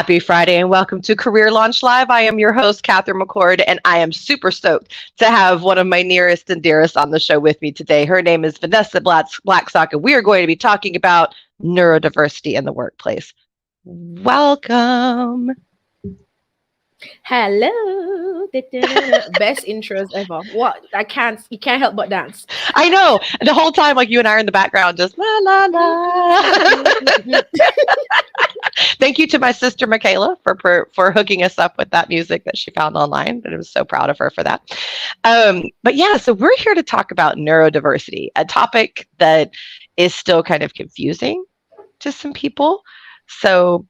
Happy Friday and welcome to Career Launch Live. I am your host, Catherine McCord, and I am super stoked to have one of my nearest and dearest on the show with me today. Her name is Vannessa Blackstock, and we are going to be talking about neurodiversity in the workplace. Welcome. Hello. Best intros ever. What? You can't help but dance. I know. The whole time, like you and I are in the background, just la, la, la. Thank you to my sister, Michaela, for hooking us up with that music that she found online. And I was so proud of her for that. But yeah, so we're here to talk about neurodiversity, a topic that is still kind of confusing to some people. So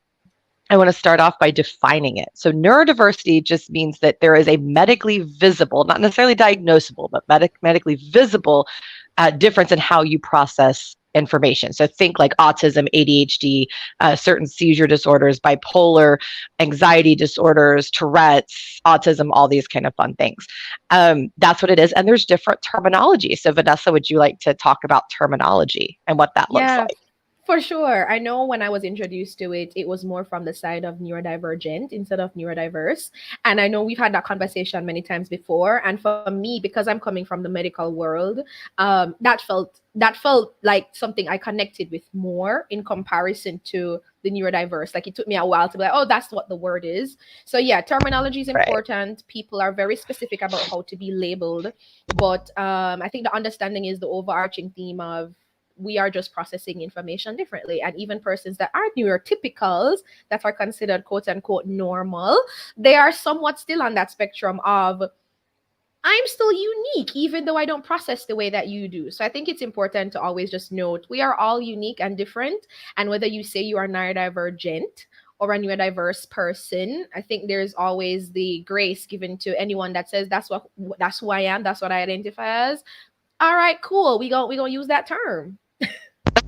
I want to start off by defining it. So neurodiversity just means that there is a medically visible, not necessarily diagnosable, but medically visible difference in how you process information. So think like autism, ADHD, certain seizure disorders, bipolar, anxiety disorders, Tourette's, autism, all these kind of fun things. That's what it is. And there's different terminology. So Vannessa, would you like to talk about terminology and what that looks like? For sure. I know when I was introduced to it, it was more from the side of neurodivergent instead of neurodiverse. And I know we've had that conversation many times before. And for me, because I'm coming from the medical world, that felt like something I connected with more in comparison to the neurodiverse. Like it took me a while to be like, oh, that's what the word is. So yeah, terminology is important. Right. People are very specific about how to be labeled. But I think the understanding is the overarching theme of we are just processing information differently. And even persons that are neurotypicals, that are considered quote unquote normal, they are somewhat still on that spectrum of I'm still unique, even though I don't process the way that you do. So I think it's important to always just note we are all unique and different. And whether you say you are neurodivergent or a neurodiverse person, I think there's always the grace given to anyone that says that's who I am, that's what I identify as. All right, cool. We gonna use that term.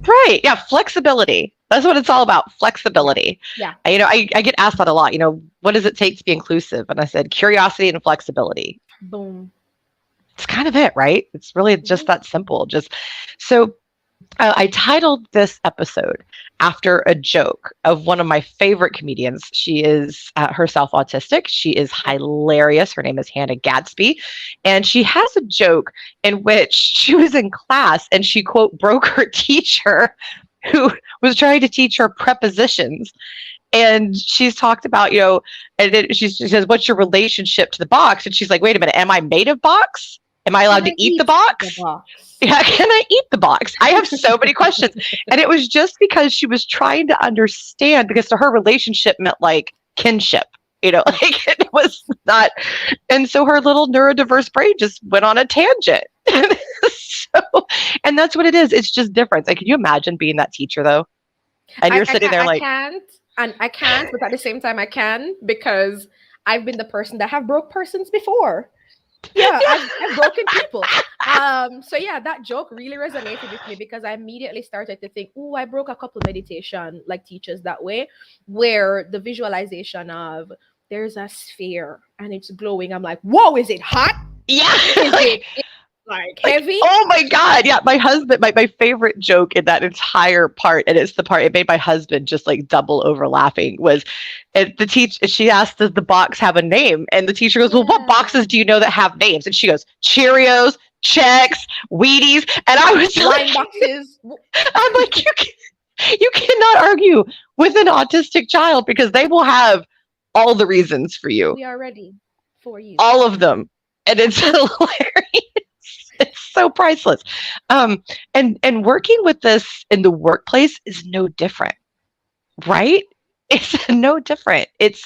Right. Yeah. Flexibility. That's what it's all about. Flexibility. Yeah. I get asked that a lot. What does it take to be inclusive? And I said, curiosity and flexibility. Boom. It's kind of it, right? It's really just that simple. I titled this episode after a joke of one of my favorite comedians. She is herself autistic. She is hilarious. Her name is Hannah Gadsby. And she has a joke in which she was in class and she, quote, broke her teacher who was trying to teach her prepositions. And she's talked about, she says, what's your relationship to the box? And she's like, wait a minute, am I made of box? Am I allowed to eat the box? Yeah, can I eat the box? I have so many questions. And it was just because she was trying to understand, because to her relationship meant like kinship, like it was not. And so her little neurodiverse brain just went on a tangent. And that's what it is. It's just different. Like, can you imagine being that teacher though? And you're sitting there like. I can't, but at the same time I can, because I've been the person that have broke persons before. Yeah, I've broken people. So yeah, that joke really resonated with me because I immediately started to think, oh, I broke a couple meditation like teachers that way, where the visualization of there's a sphere and it's glowing. I'm like, whoa, is it hot? Yeah. Is it like heavy? Oh my God. Yeah. My husband, my favorite joke in that entire part, and it's the part it made my husband just like double over laughing, was she asked, does the box have a name? And the teacher goes, well, what boxes do you know that have names? And she goes, Cheerios, Chex, Wheaties. And I was like, boxes. I'm like, you cannot argue with an autistic child because they will have all the reasons for you. We are ready for you. All of them. And it's hilarious. It's so priceless. And working with this in the workplace is no different, right? It's no different. It's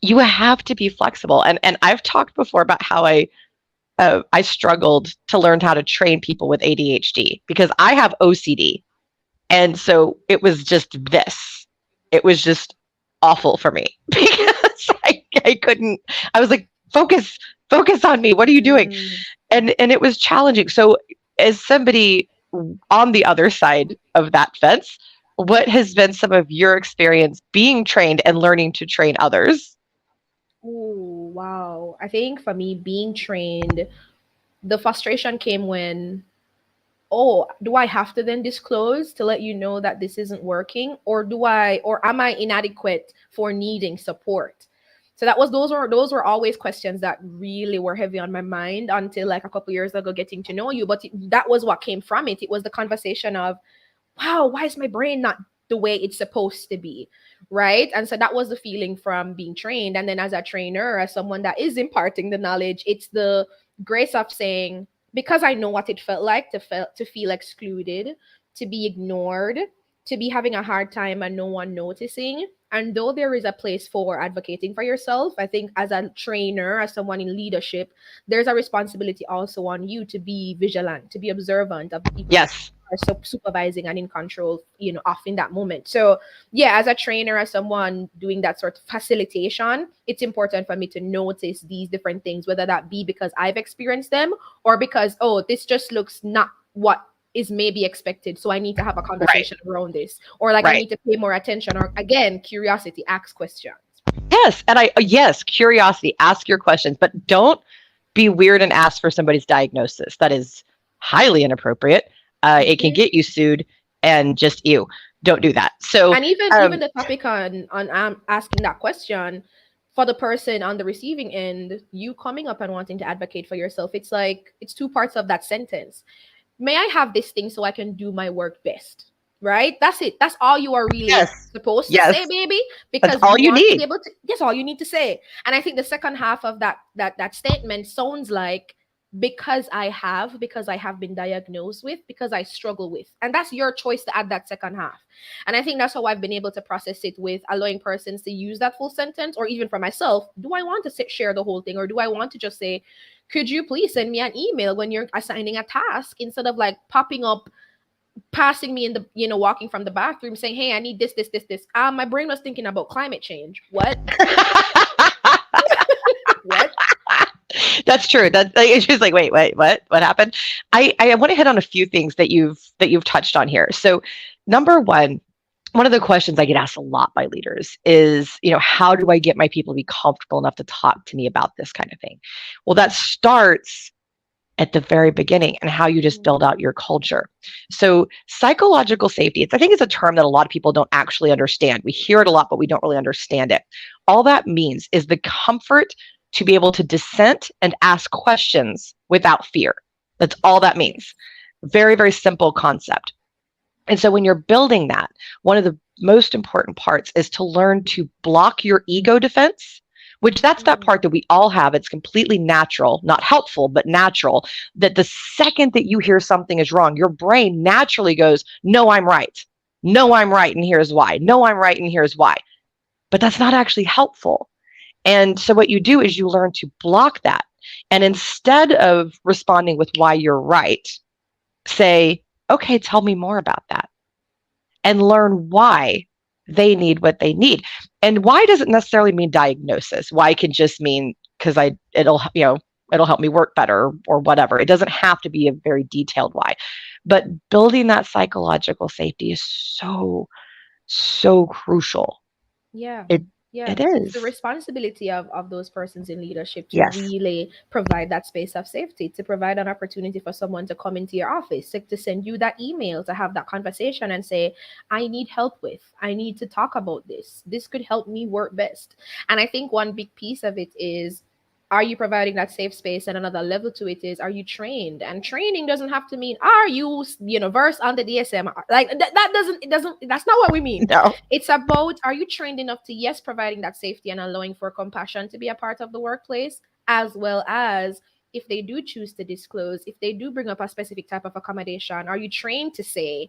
you have to be flexible. And I've talked before about how I struggled to learn how to train people with ADHD because I have OCD. And so it was just this. It was just awful for me because I couldn't. I was like, focus on me. What are you doing? And it was challenging. So as somebody on the other side of that fence, what has been some of your experience being trained and learning to train others? Oh, wow. I think for me, being trained, the frustration came when oh, do I have to then disclose to let you know that this isn't working, or am I inadequate for needing support? So those were always questions that really were heavy on my mind until like a couple years ago, getting to know you. But that was what came from it. It was the conversation of, wow, why is my brain not the way it's supposed to be? Right. And so that was the feeling from being trained. And then as a trainer, as someone that is imparting the knowledge, it's the grace of saying, because I know what it felt like to feel excluded, to be ignored, to be having a hard time and no one noticing. And though there is a place for advocating for yourself, I think as a trainer, as someone in leadership, there's a responsibility also on you to be vigilant, to be observant of the people Yes. are supervising and in control, off in that moment. So yeah, as a trainer, as someone doing that sort of facilitation, it's important for me to notice these different things, whether that be because I've experienced them or because, oh, this just looks not what is maybe expected. So I need to have a conversation around this, or like I need to pay more attention, or again, curiosity, ask questions. Yes. And yes, curiosity, ask your questions, but don't be weird and ask for somebody's diagnosis. That is highly inappropriate. It can get you sued, and just don't do that. So, and even the topic on asking that question for the person on the receiving end, you coming up and wanting to advocate for yourself, it's like, it's two parts of that sentence. May I have this thing so I can do my work best? Right? That's it. That's all you are really supposed to say, baby. Because that's all you need. To be able to, that's all you need to say. And I think the second half of that statement sounds like, because I have been diagnosed with, because I struggle with. And that's your choice to add that second half. And I think that's how I've been able to process it, with allowing persons to use that full sentence, or even for myself, do I want to share the whole thing, or do I want to just say, could you please send me an email when you're assigning a task, instead of like popping up, passing me in the, walking from the bathroom saying, hey, I need this. My brain was thinking about climate change. What? What? That's true. It's just like, wait, what happened? I want to hit on a few things that you've touched on here. So number one of the questions I get asked a lot by leaders is, how do I get my people to be comfortable enough to talk to me about this kind of thing? Well, that starts at the very beginning, and how you just build out your culture. So psychological safety, I think it's a term that a lot of people don't actually understand. We hear it a lot, but we don't really understand it. All that means is the comfort to be able to dissent and ask questions without fear. That's all that means. Very, very simple concept. And so when you're building that, one of the most important parts is to learn to block your ego defense, which that's that part that we all have. It's completely natural, not helpful, but natural, that the second that you hear something is wrong, your brain naturally goes, no, I'm right. No, I'm right, and here's why. No, I'm right, and here's why. But that's not actually helpful. And so what you do is you learn to block that. And instead of responding with why you're right, say, okay, tell me more about that. And learn why they need what they need. And why doesn't necessarily mean diagnosis. Why can just mean because it'll help me work better or whatever. It doesn't have to be a very detailed why. But building that psychological safety is so, so crucial. Yeah. Yeah, it is. It's the responsibility of those persons in leadership to really provide that space of safety, to provide an opportunity for someone to come into your office, to send you that email, to have that conversation and say, I need help I need to talk about this. This could help me work best. And I think one big piece of it is, are you providing that safe space? And another level to it is, are you trained? And training doesn't have to mean, are you, versed on the DSM? Like that's not what we mean. No. It's about, are you trained enough to, yes, providing that safety and allowing for compassion to be a part of the workplace, as well as if they do choose to disclose, if they do bring up a specific type of accommodation, are you trained to say,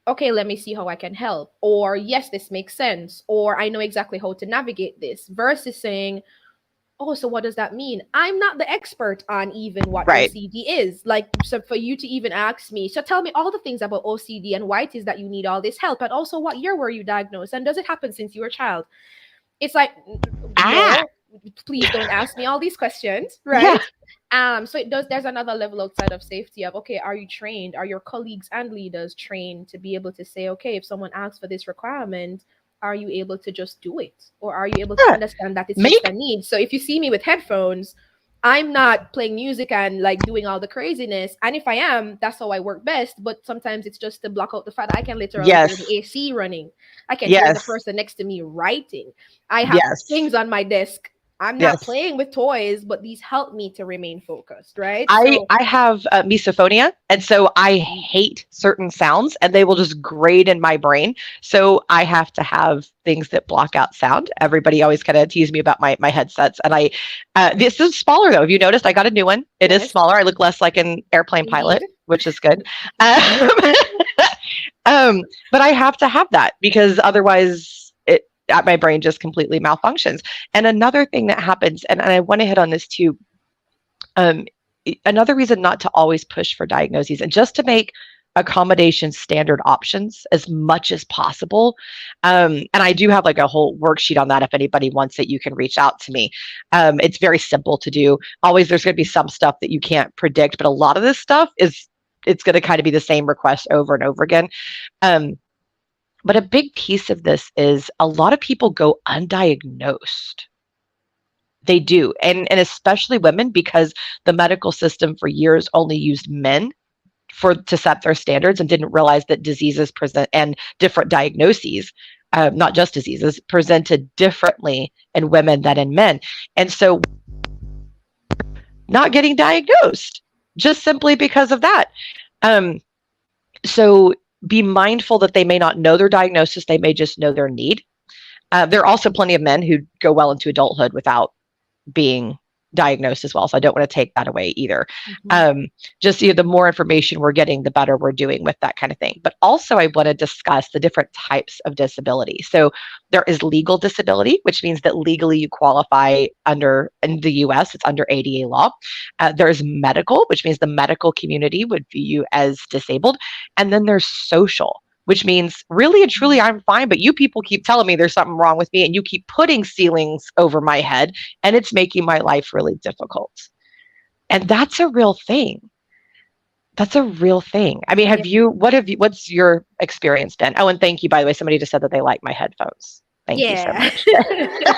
okay, let me see how I can help? Or yes, this makes sense. Or I know exactly how to navigate this, versus saying, oh, so what does that mean? I'm not the expert on even what OCD is. Like, so for you to even ask me, so tell me all the things about OCD and why it is that you need all this help. And also, what year were you diagnosed? And does it happen since you were a child? It's like, no, please don't ask me all these questions, right? Yeah. So there's another level outside of safety of, okay, are you trained? Are your colleagues and leaders trained to be able to say, okay, if someone asks for this requirement, are you able to just do it? Or are you able to understand that it's just a need? So if you see me with headphones, I'm not playing music and like doing all the craziness. And if I am, that's how I work best. But sometimes it's just to block out the fact that I can literally hear Yes. the AC running. I can hear the Yes. person next to me writing. I have Yes. things on my desk. I'm not Yes. playing with toys, but these help me to remain focused, right? So I have misophonia, and so I hate certain sounds, and they will just grate in my brain. So I have to have things that block out sound. Everybody always kind of tease me about my headsets, and this is smaller though. If you noticed, I got a new one. It is yes, smaller. I look less like an airplane indeed. pilot, which is good. Um, but I have to have that because otherwise my brain just completely malfunctions. And another thing that happens, and I want to hit on this too, um, another reason not to always push for diagnoses and just to make accommodation standard options as much as possible. And I do have like a whole worksheet on that. If anybody wants it, you can reach out to me. It's very simple to do. Always, there's going to be some stuff that you can't predict, but a lot of this stuff it's going to kind of be the same request over and over again. Um, but a big piece of this is a lot of people go undiagnosed. They do. And especially women, because the medical system for years only used men to set their standards and didn't realize that diseases present and different diagnoses, not just diseases, presented differently in women than in men. And so not getting diagnosed just simply because of that. So be mindful that they may not know their diagnosis. They may just know their need. There are also plenty of men who go well into adulthood without being diagnosed as well. So I don't want to take that away either. Just the more information we're getting, the better we're doing with that kind of thing. But also I want to discuss the different types of disability. So there is legal disability, which means that legally you qualify under, in the US, it's under ADA law. There's medical, which means the medical community would view you as disabled. And then there's social, which means really and truly I'm fine, but you people keep telling me there's something wrong with me and you keep putting ceilings over my head and it's making my life really difficult. And that's a real thing. That's a real thing. I mean, what's your experience been? Oh, and thank you, by the way, somebody just said that they like my headphones. Thank you so Yeah.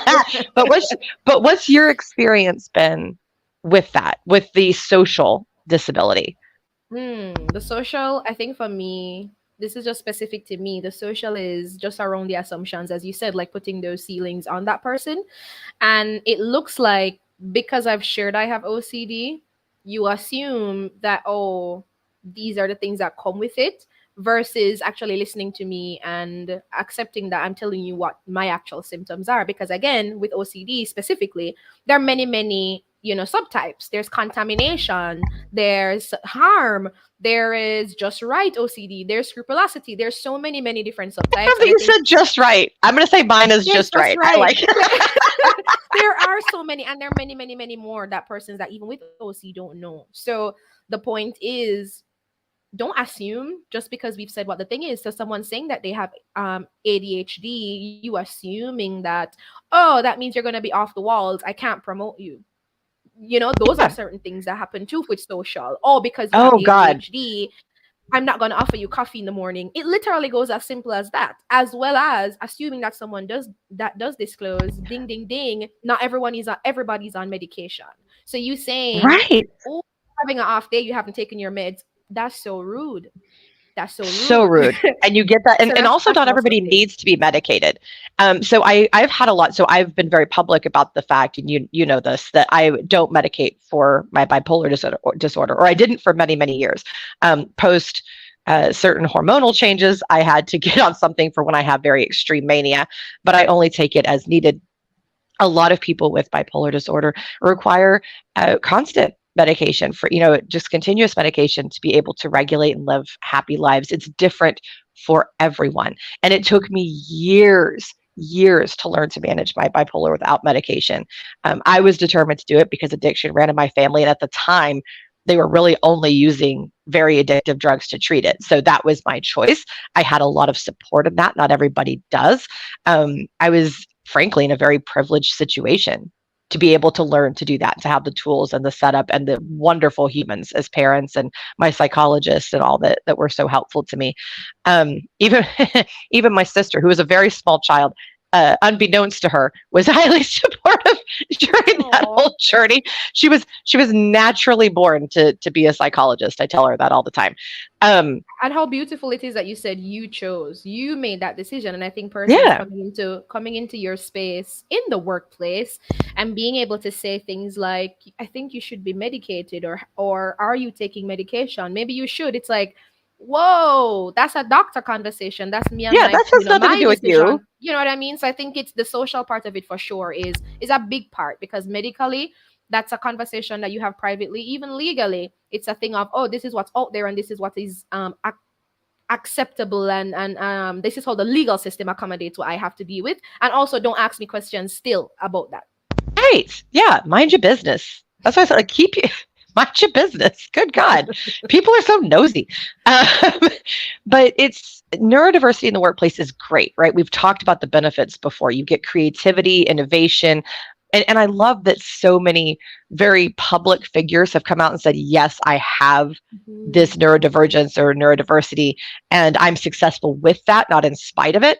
much. but what's your experience been with that, with the social disability? The social, I think for me, this is just specific to me. The social is just around the assumptions, as you said, like putting those ceilings on that person. And it looks like because I've shared I have OCD, you assume that, oh, these are the things that come with it, versus actually listening to me and accepting that I'm telling you what my actual symptoms are. Because again, with OCD specifically, there are many, many, subtypes. There's contamination, there's harm, there is just right OCD, there's scrupulosity, there's so many, many different I subtypes. love that you said just right. I'm going to say mine is just right. I like it. There are so many, and there are many, many, many more that persons that even with OC don't know. So the point is, don't assume just because we've said what the thing is. So someone saying that they have ADHD, you assuming that, oh, that means you're going to be off the walls, I can't promote you. Those are certain things that happen too with social. Oh, because you have ADHD, I'm not going to offer you coffee in the morning. It literally goes as simple as that, as well as assuming that someone does disclose, ding, ding, ding. Not everybody's on medication. So you saying, right. oh, having an off day, you haven't taken your meds. That's so rude. That's so rude. And you get that. And also not everybody needs to be medicated. So I've had a lot. So I've been very public about the fact, and you know this, that I don't medicate for my bipolar disorder, or I didn't for many, many years. Post certain hormonal changes, I had to get on something for when I have very extreme mania, but I only take it as needed. A lot of people with bipolar disorder require constant medication for, just continuous medication to be able to regulate and live happy lives. It's different for everyone. And it took me years to learn to manage my bipolar without medication. I was determined to do it because addiction ran in my family. And at the time, they were really only using very addictive drugs to treat it. So that was my choice. I had a lot of support in that. Not everybody does. I was frankly in a very privileged situation to be able to learn to do that, to have the tools and the setup and the wonderful humans as parents and my psychologists and all that were so helpful to me. Even even my sister, who was a very small child, unbeknownst to her, was highly supportive during that Aw. whole journey. She was naturally born to be a psychologist. I tell her that all the time. And how beautiful it is that you said you made that decision. And I think persons Yeah, coming into your space in the workplace and being able to say things like, I think you should be medicated, or are you taking medication? Maybe you should. It's like, whoa, that's a doctor conversation. That's me and yeah, my, that has nothing to my do with you. decision. You know what I mean? So I think it's the social part of it for sure is a big part, because medically, that's a conversation that you have privately. Even legally, it's a thing of, oh, this is what's out there and this is what is acceptable, and this is how the legal system accommodates what I have to deal with. And also, don't ask me questions still about that. Right. Yeah. Mind your business. That's why I said, like, keep you mind your business. Good God. People are so nosy. But it's neurodiversity in the workplace is great, right? We've talked about the benefits before. You get creativity, innovation. And I love that so many very public figures have come out and said, yes, I have this neurodivergence or neurodiversity, and I'm successful with that, not in spite of it.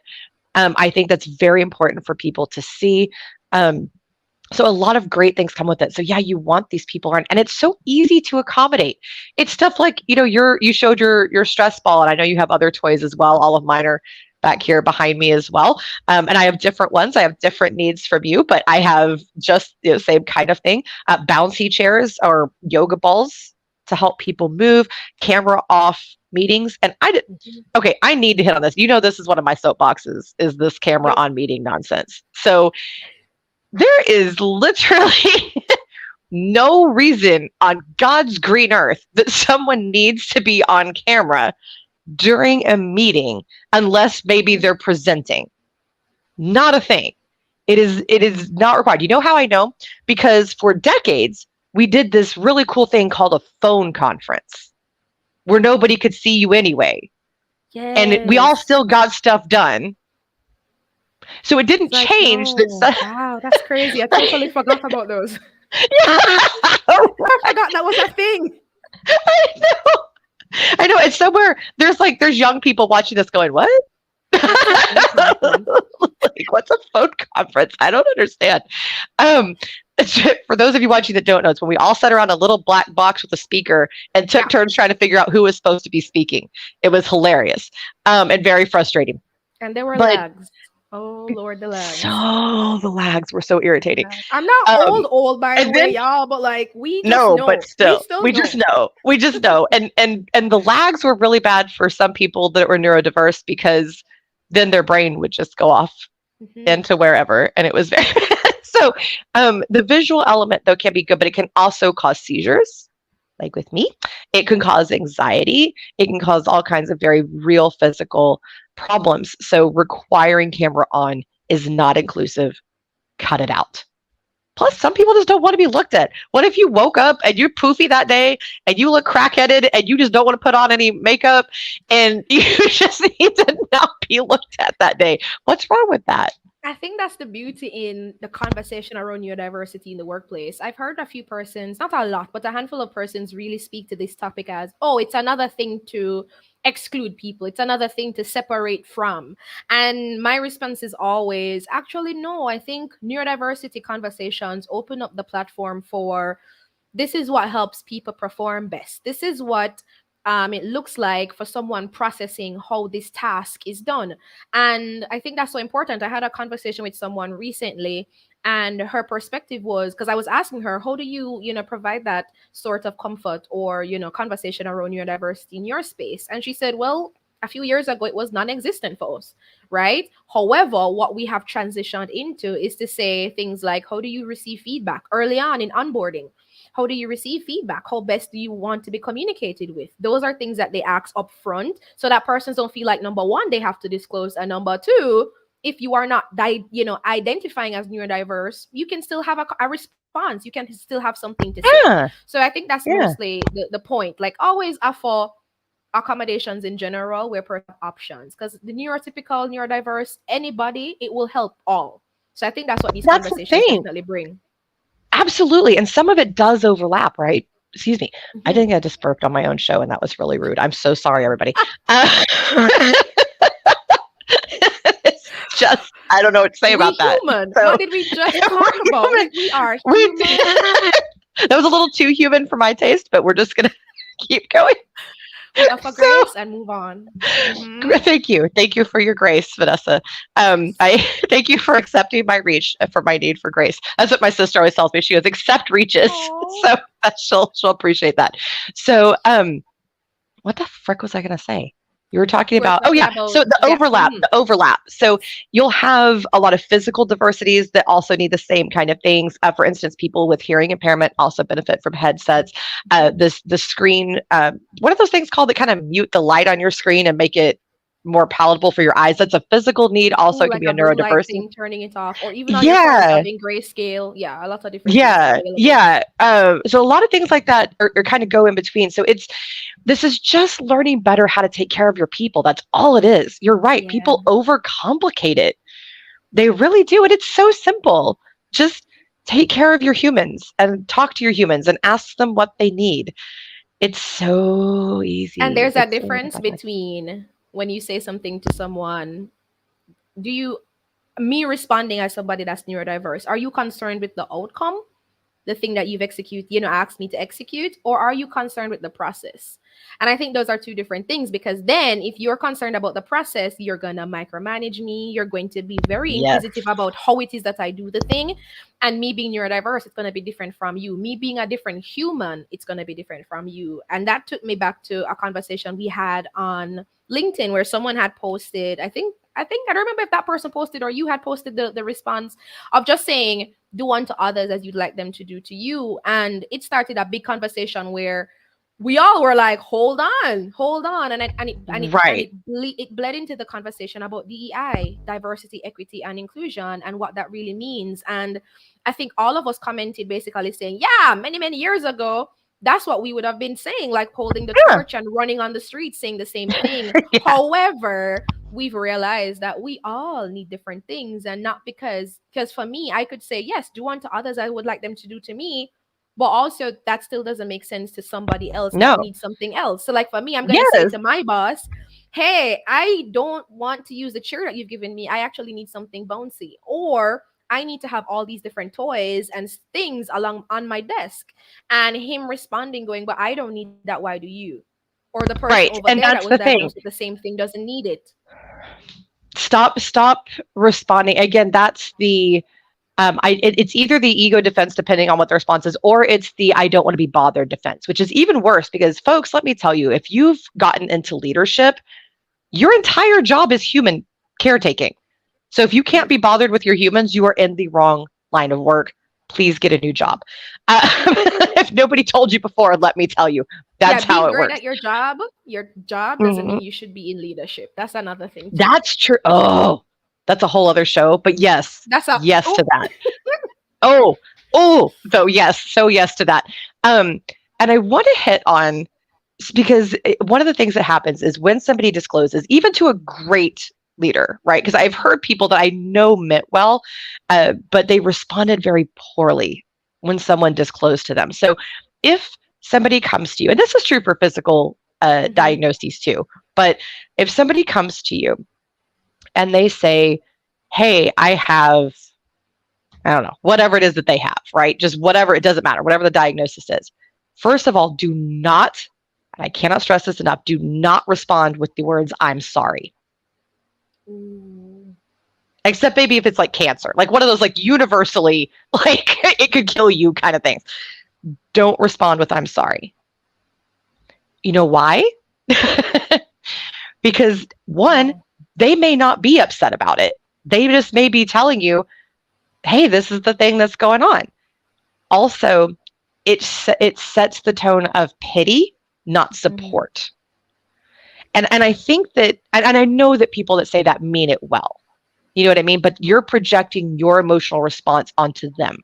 I think that's very important for people to see. So a lot of great things come with it. So yeah, you want these people around, and it's so easy to accommodate. It's stuff like, you showed your stress ball, and I know you have other toys as well. All of mine are back here behind me as well. And I have different ones. I have different needs from you, but I have just the same kind of thing. Bouncy chairs or yoga balls to help people move, camera off meetings. And I need to hit on this. This is one of my soapboxes, is this camera on meeting nonsense. So there is literally no reason on God's green earth that someone needs to be on camera during a meeting unless maybe they're presenting. Not a thing. It is not required. You know how I know? Because for decades, we did this really cool thing called a phone conference where nobody could see you anyway. Yes. And we all still got stuff done. So it didn't change. Wow, that's crazy. I totally forgot about those. I forgot that was a thing. I know. It's somewhere there's young people watching this going, what? Like, what's a phone conference? I don't understand. For those of you watching that don't know, it's when we all sat around a little black box with a speaker and took turns trying to figure out who was supposed to be speaking. It was hilarious and very frustrating. And there were lags. Oh Lord, the lags. So the lags were so irritating. I'm not old by the way, y'all, but like we just know. But still, we just know. We just know. And the lags were really bad for some people that were neurodiverse, because then their brain would just go off into wherever, and it was very bad. So the visual element though can be good, but it can also cause seizures. Like with me, it can cause anxiety. It can cause all kinds of very real physical problems. So requiring camera on is not inclusive. Cut it out. Plus, some people just don't want to be looked at. What if you woke up and you're poofy that day and you look crack-headed and you just don't want to put on any makeup and you just need to not be looked at that day? What's wrong with that? I think that's the beauty in the conversation around neurodiversity in the workplace. I've heard a few persons, not a lot, but a handful of persons really speak to this topic as, oh, it's another thing to exclude people. It's another thing to separate from. And my response is always, actually, no, I think neurodiversity conversations open up the platform for, this is what helps people perform best. This is what it looks like for someone processing how this task is done. And I think that's so important. I had a conversation with someone recently, and her perspective was, because I was asking her, how do you, provide that sort of comfort or, conversation around neurodiversity in your space? And she said, well, a few years ago, it was non-existent for us, right? However, what we have transitioned into is to say things like, how do you receive feedback early on in onboarding? How do you receive feedback? How best do you want to be communicated with? Those are things that they ask up front, so that persons don't feel like, number one, they have to disclose, and number two, if you are not identifying as neurodiverse, you can still have a response. You can still have something to say. Yeah. So I think that's mostly the point. Like, always offer accommodations in general where people have options, because the neurotypical, neurodiverse, anybody, it will help all. So I think that's what these conversations definitely bring. Absolutely. And some of it does overlap, right? Excuse me. I think I just burped on my own show, and that was really rude. I'm so sorry, everybody. It's I don't know what to say about that. Human. So What did we just talk about? We are we human. that was a little too human for my taste, but we're just gonna keep going. We offer So grace and move on. thank you for your grace, Vannessa. I thank you for accepting my reach for my need for grace. That's what my sister always tells me. She goes, accept reaches. Aw. So she'll appreciate that. So what the frick was I going to say? You were talking We're about, oh talking yeah. about, So the overlap. So you'll have a lot of physical diversities that also need the same kind of things. For instance, people with hearing impairment also benefit from headsets. The screen, what are those things called that kind of mute the light on your screen and make it more palatable for your eyes? That's a physical need. Also, it can like be a a blue light neurodiversity. thing, turning it off, or even on your phone Yeah. having grayscale. Yeah, a lot of different things are available. Yeah. So a lot of things like that are kind of go in between. So this is just learning better how to take care of your people. That's all it is. You're right. Yeah. People overcomplicate it. They really do. And it's so simple. Just take care of your humans and talk to your humans and ask them what they need. It's so easy. And there's a It's so difference between when you say something to someone, me responding as somebody that's neurodiverse, are you concerned with the outcome, the thing that you've asked me to execute, or are you concerned with the process? And I think those are two different things, because then if you're concerned about the process, you're gonna micromanage me, you're going to be very inquisitive about how it is that I do the thing. And me being neurodiverse, it's gonna be different from you. Me being a different human, it's gonna be different from you. And that took me back to a conversation we had on LinkedIn where someone had posted, I think I don't remember if that person posted or you had posted the response of just saying, do unto others as you'd like them to do to you. And it started a big conversation where we all were like, hold on. It bled into the conversation about DEI, diversity, equity, and inclusion, and what that really means. And I think all of us commented basically saying, yeah, many, many years ago, that's what we would have been saying, like holding the torch and running on the streets saying the same thing. However, we've realized that we all need different things, and not because for me, I could say, yes, do unto others I would like them to do to me, but also that still doesn't make sense to somebody else that needs something else. So like for me, I'm going to say to my boss, hey, I don't want to use the chair that you've given me. I actually need something bouncy, or I need to have all these different toys and things along on my desk. And him responding going, but I don't need that. Why do you? Or the person over there that was diagnosed with the same thing doesn't need it. Stop responding. Again, that's the it's either the ego defense, depending on what the response is, or it's the I don't want to be bothered defense, which is even worse because, folks, let me tell you, if you've gotten into leadership, your entire job is human caretaking. So if you can't be bothered with your humans, you are in the wrong line of work. Please get a new job. If nobody told you before, let me tell you, that's how it works. At your job doesn't mean you should be in leadership. That's another thing too. That's true. Oh, that's a whole other show. But yes, yes to that. So yes to that. And I want to hit on, because one of the things that happens is when somebody discloses, even to a great leader, right? Because I've heard people that I know meant well, but they responded very poorly when someone disclosed to them. So if somebody comes to you, and this is true for physical diagnoses too, but if somebody comes to you and they say, hey, I have, I don't know, whatever it is that they have, right? Just whatever, it doesn't matter, whatever the diagnosis is. First of all, do not, and I cannot stress this enough, do not respond with the words, I'm sorry. Except maybe if it's like cancer, like one of those like universally, like it could kill you kind of things. Don't respond with I'm sorry. You know why? Because one, they may not be upset about it. They just may be telling you, hey, this is the thing that's going on. Also, it sets the tone of pity, not support. And I think that, and I know that people that say that mean it well. You know what I mean? But you're projecting your emotional response onto them.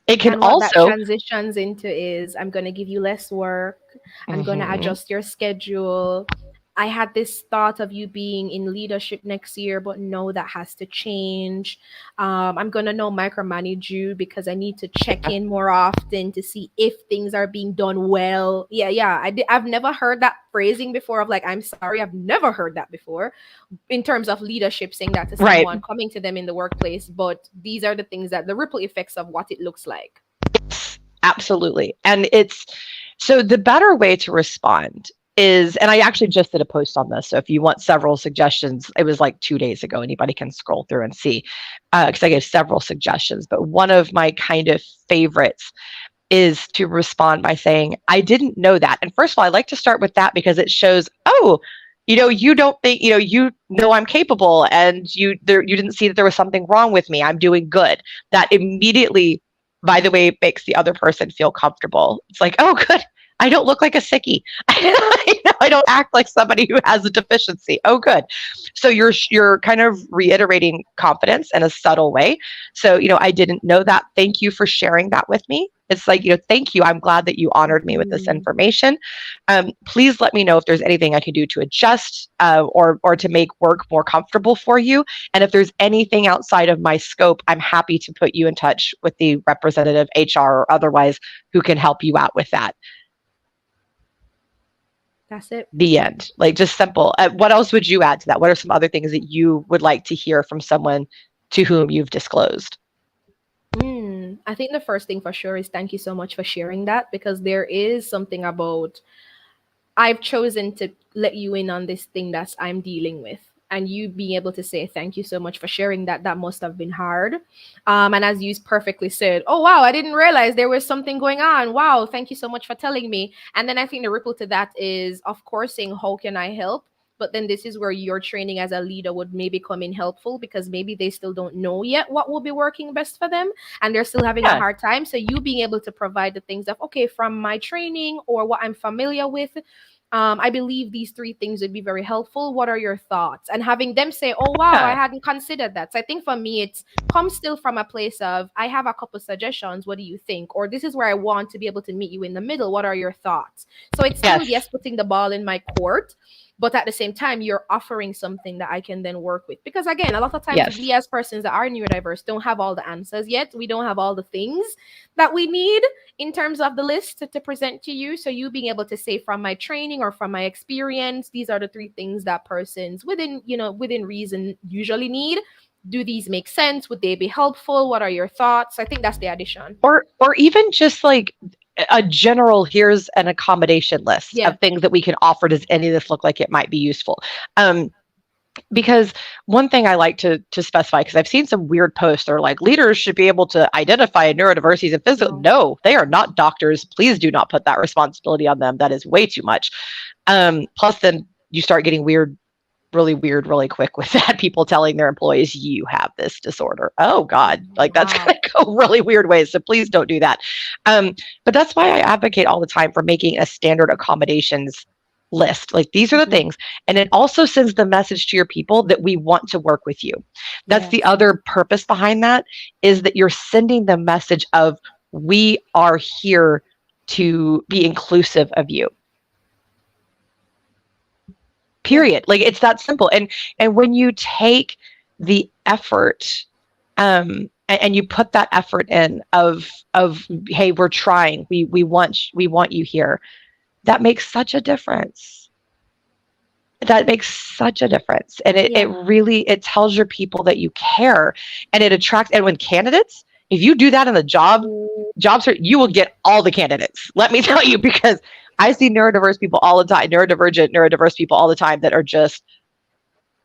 It can also, that transitions into is, I'm going to give you less work. I'm going to adjust your schedule. I had this thought of you being in leadership next year, but no, that has to change. I'm going to know micromanage you because I need to check in more often to see if things are being done well. Yeah. I've never heard that phrasing before of like, I'm sorry. I've never heard that before in terms of leadership, saying that to someone, coming to them in the workplace. But these are the things that the ripple effects of what it looks like. Absolutely. And so the better way to respond is, and I actually just did a post on this. So if you want several suggestions, it was like 2 days ago, anybody can scroll through and see, because I gave several suggestions. But one of my kind of favorites is to respond by saying, I didn't know that. And first of all, I like to start with that because it shows, oh, you don't think, I'm capable, and you didn't see that there was something wrong with me. I'm doing good. That immediately, by the way, makes the other person feel comfortable. It's like, oh, good. I don't look like a sickie. I don't act like somebody who has a deficiency. Oh, good. So you're kind of reiterating confidence in a subtle way. So, I didn't know that. Thank you for sharing that with me. It's like, thank you. I'm glad that you honored me with this information. Please let me know if there's anything I can do to adjust or to make work more comfortable for you. And if there's anything outside of my scope, I'm happy to put you in touch with the representative, HR or otherwise, who can help you out with that. That's it. The end. Like, just simple. What else would you add to that? What are some other things that you would like to hear from someone to whom you've disclosed? I think the first thing for sure is thank you so much for sharing that, because there is something about, I've chosen to let you in on this thing that I'm dealing with. And you being able to say thank you so much for sharing that must have been hard. And as you perfectly said, oh, wow, I didn't realize there was something going on. Wow, thank you so much for telling me. And then I think the ripple to that is, of course, saying, how can I help? But then this is where your training as a leader would maybe come in helpful, because maybe they still don't know yet what will be working best for them. And they're still having a hard time. So you being able to provide the things of, okay, from my training or what I'm familiar with, I believe these 3 things would be very helpful. What are your thoughts? And having them say, oh, wow, I hadn't considered that. So I think for me, it's comes still from a place of, I have a couple suggestions. What do you think? Or this is where I want to be able to meet you in the middle. What are your thoughts? So it's still, yes, putting the ball in my court. But at the same time, you're offering something that I can then work with. Because again, a lot of times we as persons that are neurodiverse don't have all the answers yet. We don't have all the things that we need in terms of the list to present to you. So you being able to say, from my training or from my experience, these are the 3 things that persons within reason usually need. Do these make sense? Would they be helpful? What are your thoughts? I think that's the addition. Or even just like a general, here's an accommodation list of things that we can offer. Does any of this look like it might be useful? Because one thing I like to specify, because I've seen some weird posts that are like, leaders should be able to identify neurodiversities and physical. No, they are not doctors. Please do not put that responsibility on them. That is way too much. Plus, then you start getting really weird really quick with that. People telling their employees, you have this disorder. Oh God, like that's going to go really weird ways. So please don't do that. But that's why I advocate all the time for making a standard accommodations list. Like, these are the things. And it also sends the message to your people that we want to work with you. That's the other purpose behind that, is that you're sending the message of, we are here to be inclusive of you. Period. Like, it's that simple. And when you take the effort, and you put that effort in of hey, we're trying, we want you here, that makes such a difference. That makes such a difference. And it really tells your people that you care, and it attracts. And when candidates, if you do that in the job search, you will get all the candidates. Let me tell you, because I see neurodiverse people all the time, neurodiverse people all the time that are just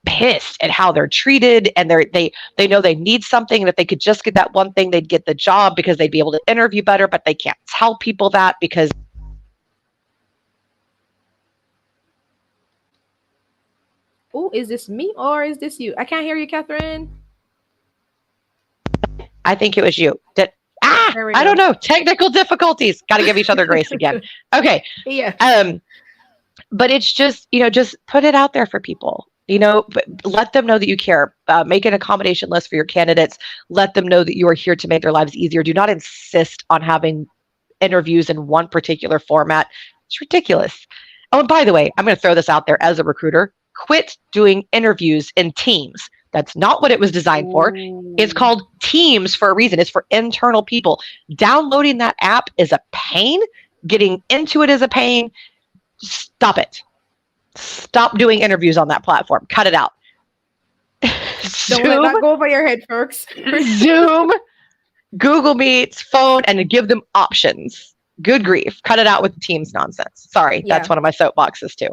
pissed at how they're treated, and they know they need something, and if they could just get that one thing, they'd get the job because they'd be able to interview better, but they can't tell people that because is this me or is this you? I can't hear you, Catherine. I think it was you. I don't know. Technical difficulties. Got to give each other grace again. Okay. Yeah. But it's just, just put it out there for people. Let them know that you care. Make an accommodation list for your candidates. Let them know that you are here to make their lives easier. Do not insist on having interviews in one particular format. It's ridiculous. Oh, and by the way, I'm going to throw this out there as a recruiter. Quit doing interviews in Teams. That's not what it was designed for. It's Ooh. called Teams for a reason. It's for internal people. Downloading that app is a pain. Getting into it is a pain. Stop it. Stop doing interviews on that platform. Cut it out. Don't let that go over your head, folks. Zoom, Google Meets, phone, and give them options. Good grief. Cut it out with the Teams nonsense. Sorry, Yeah. that's one of my soapboxes too.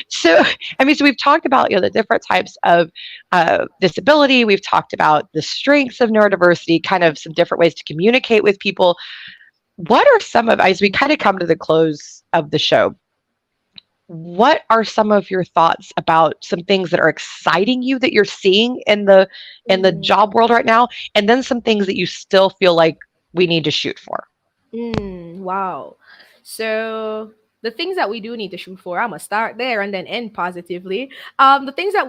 So we've talked about the different types of disability. We've talked about the strengths of neurodiversity, kind of some different ways to communicate with people. What are some of, as we kind of come to the close of the show, what are some of your thoughts about some things that are exciting you that you're seeing in the job world right now, and then some things that you still feel like we need to shoot for? Wow. So the things that we do need to shoot for, I'm gonna start there and then end positively. The things that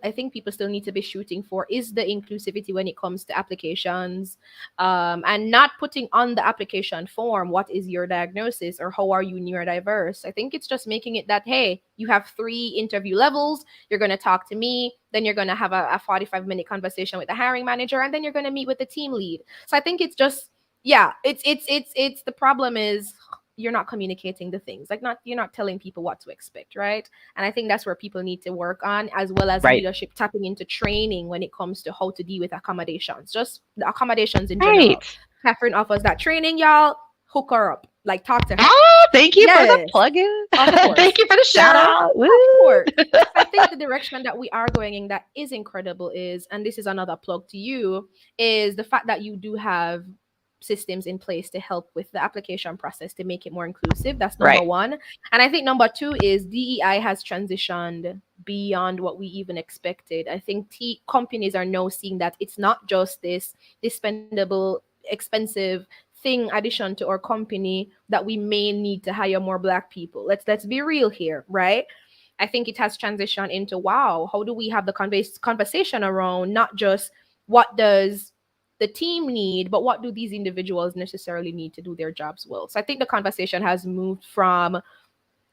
I think people still need to be shooting for is the inclusivity when it comes to applications, and not putting on the application form what is your diagnosis or how are you neurodiverse. I think it's just making it that, hey, you have 3 interview levels. You're gonna talk to me, then you're gonna have a 45-minute conversation with the hiring manager, and then you're gonna meet with the team lead. So I think it's just, yeah, it's the problem is you're not communicating the things, like you're not telling people what to expect, right? And I think that's where people need to work on, as well as leadership tapping into training when it comes to how to deal with accommodations, just the accommodations in general. Catherine offers that training, y'all. Hook her up, like talk to her. Oh, thank you for the plug-in. Thank you for the shout out. Of course. I think the direction that we are going in that is incredible is, and this is another plug to you, is the fact that you do have systems in place to help with the application process to make it more inclusive. That's number one. And I think number 2 is DEI has transitioned beyond what we even expected. I think companies are now seeing that it's not just this expendable, expensive thing addition to our company that we may need to hire more Black people. Let's be real here, right? I think it has transitioned into, wow, how do we have the conversation around not just what does the team need, but what do these individuals necessarily need to do their jobs well? So I think the conversation has moved from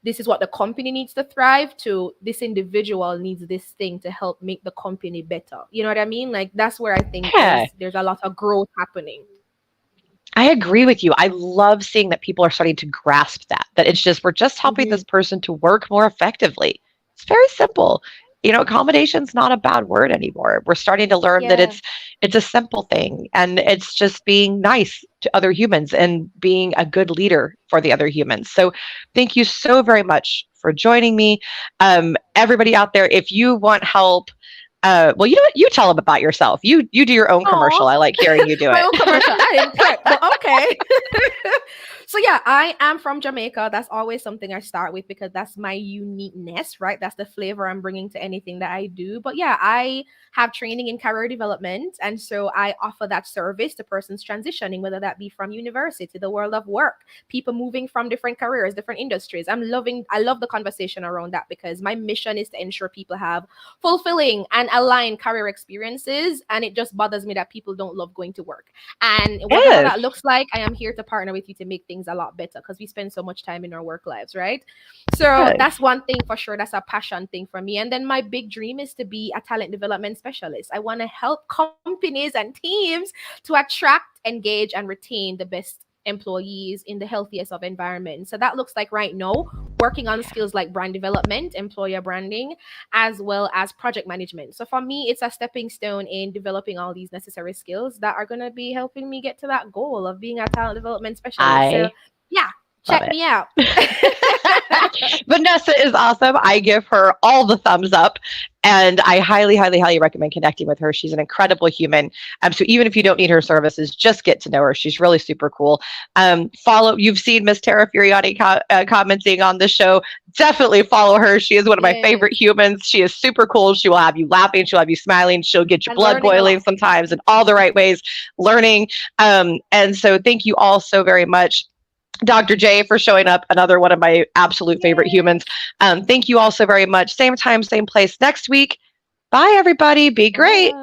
this is what the company needs to thrive to this individual needs this thing to help make the company better. You know what I mean? Like that's where I think there's a lot of growth happening. I agree with you. I love seeing that people are starting to grasp that it's just, we're just helping this person to work more effectively. It's very simple. Accommodation's not a bad word anymore. We're starting to learn that it's a simple thing, and it's just being nice to other humans and being a good leader for the other humans. So thank you so very much for joining me. Everybody out there, if you want help, well, you know what? You tell them about yourself. You do your own commercial. I like hearing you do it. My own commercial. I didn't prep, but okay. So yeah, I am from Jamaica. That's always something I start with because that's my uniqueness, right? That's the flavor I'm bringing to anything that I do. But yeah, I have training in career development. And so I offer that service to persons transitioning, whether that be from university to the world of work, people moving from different careers, different industries. I love the conversation around that because my mission is to ensure people have fulfilling and aligned career experiences. And it just bothers me that people don't love going to work. And whatever that looks like, I am here to partner with you to make things a lot better because we spend so much time in our work lives, right? So that's one thing for sure. That's a passion thing for me. And then my big dream is to be a talent development specialist. I want to help companies and teams to attract, engage, and retain the best employees in the healthiest of environments. So that looks like right now working on skills like brand development, employer branding, as well as project management. So for me, it's a stepping stone in developing all these necessary skills that are going to be helping me get to that goal of being a talent development specialist. So yeah, check me out. Vannessa is awesome. I give her all the thumbs up, and I highly, highly, highly recommend connecting with her. She's an incredible human. So even if you don't need her services, just get to know her. She's really super cool. You've seen Miss Tara Furiati commenting on the show. Definitely follow her. She is one of my favorite humans. She is super cool. She will have you laughing. She'll have you smiling. She'll get your blood boiling sometimes in all the right ways, learning. And so thank you all so very much. Dr. J for showing up, another one of my absolute favorite humans. Thank you all so very much. Same time, same place next week. Bye, everybody. Be great.